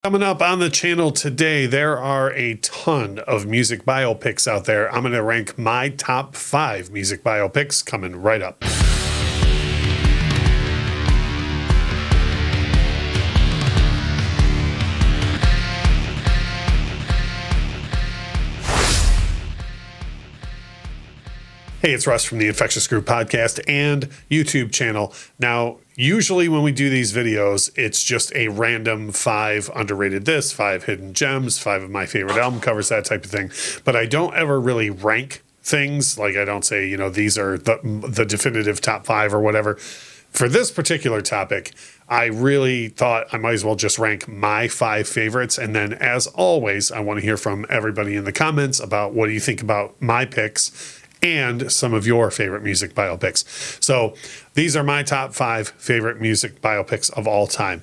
Coming up on the channel today, there are a ton of music biopics out there. I'm going to rank my top 5 music biopics coming right up. Hey, it's Russ from the Infectious Group podcast and YouTube channel. Now, usually when we do these videos, it's just a random 5 underrated this, 5 hidden gems, 5 of my favorite album covers, that type of thing. But I don't ever really rank things. Like I don't say, you know, these are the definitive top 5 or whatever. For this particular topic, I really thought I might as well just rank my 5 favorites. And then as always, I want to hear from everybody in the comments about what do you think about my picks and some of your favorite music biopics. So these are my top 5 favorite music biopics of all time.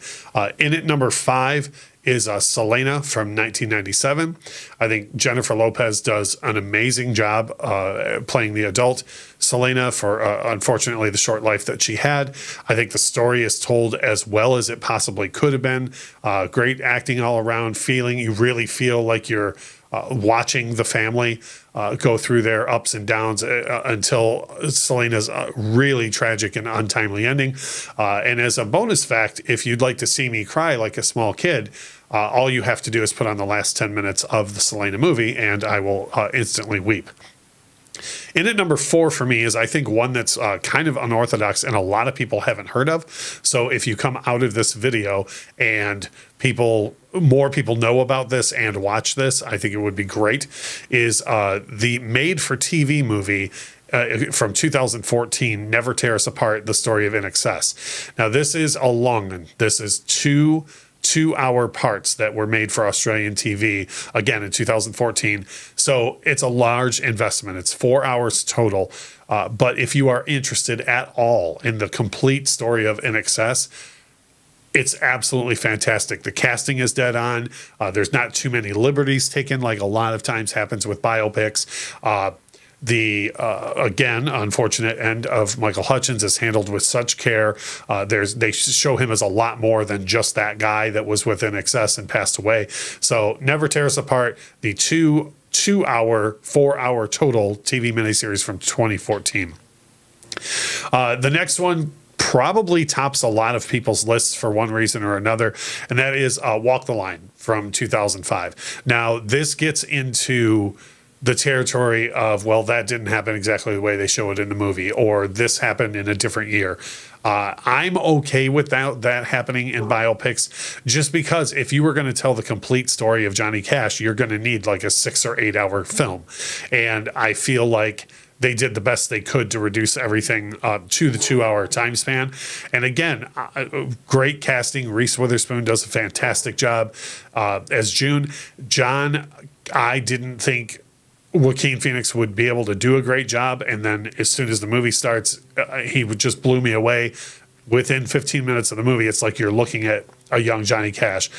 In at number 5 is Selena from 1997. I think Jennifer Lopez does an amazing job playing the adult Selena for, unfortunately, the short life that she had. I think the story is told as well as it possibly could have been. Great acting all around, feeling, you really feel like you're watching the family go through their ups and downs until Selena's really tragic and untimely ending. And as a bonus fact, if you'd like to see me cry like a small kid, all you have to do is put on the last 10 minutes of the Selena movie and I will instantly weep. In at number 4 for me is, I think, one that's kind of unorthodox and a lot of people haven't heard of. So if you come out of this video and more people know about this and watch this, I think it would be great, is the made-for-TV movie from 2014, Never Tear Us Apart, The Story of In Excess. Now, this is a long one. This is two-hour parts that were made for Australian TV, again, in 2014. So it's a large investment. It's 4 hours total. But if you are interested at all in the complete story of In Excess, it's absolutely fantastic. The casting is dead on. There's not too many liberties taken like a lot of times happens with biopics. The again, unfortunate end of Michael Hutchence is handled with such care. They show him as a lot more than just that guy that was with In Excess and passed away. So Never Tear Us Apart, the 4 hour total TV miniseries from 2014. The next one probably tops a lot of people's lists for one reason or another, and that is Walk the Line from 2005. Now, this gets into the territory of, well, that didn't happen exactly the way they show it in the movie, or this happened in a different year. I'm okay with that happening in biopics, just because if you were going to tell the complete story of Johnny Cash, you're going to need like a 6 or 8 hour film. And I feel like they did the best they could to reduce everything to the 2 hour time span. And again, great casting. Reese Witherspoon does a fantastic job as June. John, I didn't think Joaquin Phoenix would be able to do a great job, and then as soon as the movie starts, he just blew me away. Within 15 minutes of the movie, it's like you're looking at a young Johnny Cash.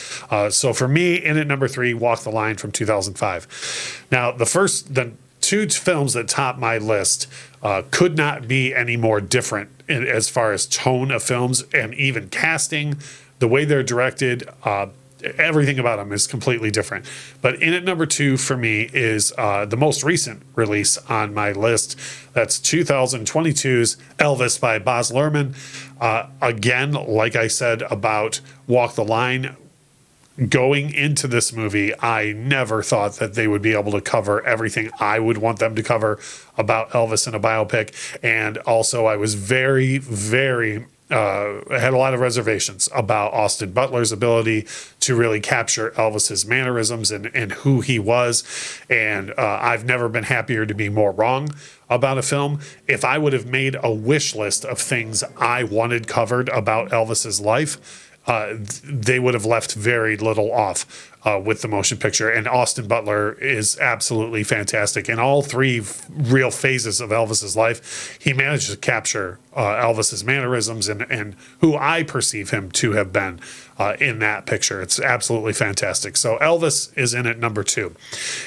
So for me, in at number 3, Walk the Line from 2005. Now, the 2 films that top my list could not be any more different as far as tone of films and even casting, the way they're directed. Everything about them is completely different. But in at number 2 for me is the most recent release on my list. That's 2022's Elvis by Baz Luhrmann. Again, like I said about Walk the Line, going into this movie, I never thought that they would be able to cover everything I would want them to cover about Elvis in a biopic. And also I was very, very I had a lot of reservations about Austin Butler's ability to really capture Elvis's mannerisms and who he was. And I've never been happier to be more wrong about a film. If I would have made a wish list of things I wanted covered about Elvis's life, they would have left very little off with the motion picture. And Austin Butler is absolutely fantastic. In all 3 real phases of Elvis's life, he managed to capture Elvis's mannerisms and who I perceive him to have been in that picture. It's absolutely fantastic. So Elvis is in at number 2.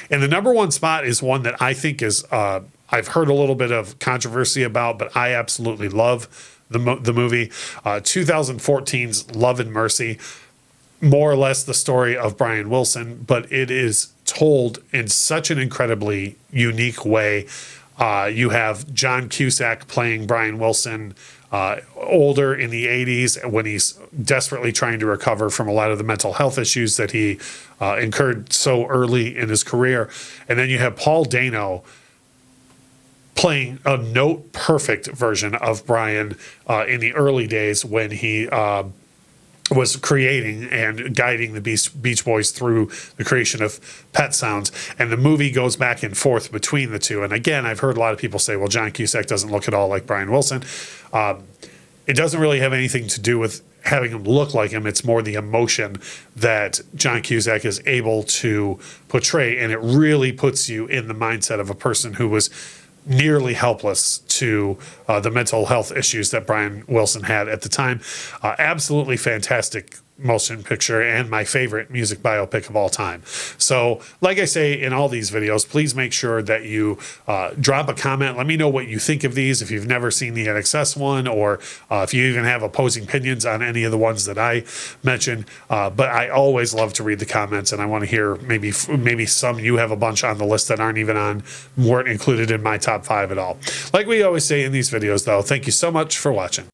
And the number 1 spot is one that I think is, I've heard a little bit of controversy about, but I absolutely love the movie. 2014's Love and Mercy. more or less the story of Brian Wilson, but it is told in such an incredibly unique way. You have John Cusack playing Brian Wilson older in the 80s when he's desperately trying to recover from a lot of the mental health issues that he incurred so early in his career. And then you have Paul Dano playing a note perfect version of Brian in the early days when he was creating and guiding the Beach Boys through the creation of Pet Sounds. And the movie goes back and forth between the two. And again, I've heard a lot of people say, well, John Cusack doesn't look at all like Brian Wilson. It doesn't really have anything to do with having him look like him. It's more the emotion that John Cusack is able to portray. And it really puts you in the mindset of a person who was nearly helpless to the mental health issues that Brian Wilson had at the time. Absolutely fantastic motion picture and my favorite music biopic of all time. So like I say in all these videos, please make sure that you drop a comment. Let me know what you think of these, if you've never seen the NXS one, or if you even have opposing opinions on any of the ones that I mentioned. But I always love to read the comments, and I want to hear maybe some, you have a bunch on the list that weren't included in my top 5 at all. Like we always say in these videos though, thank you so much for watching.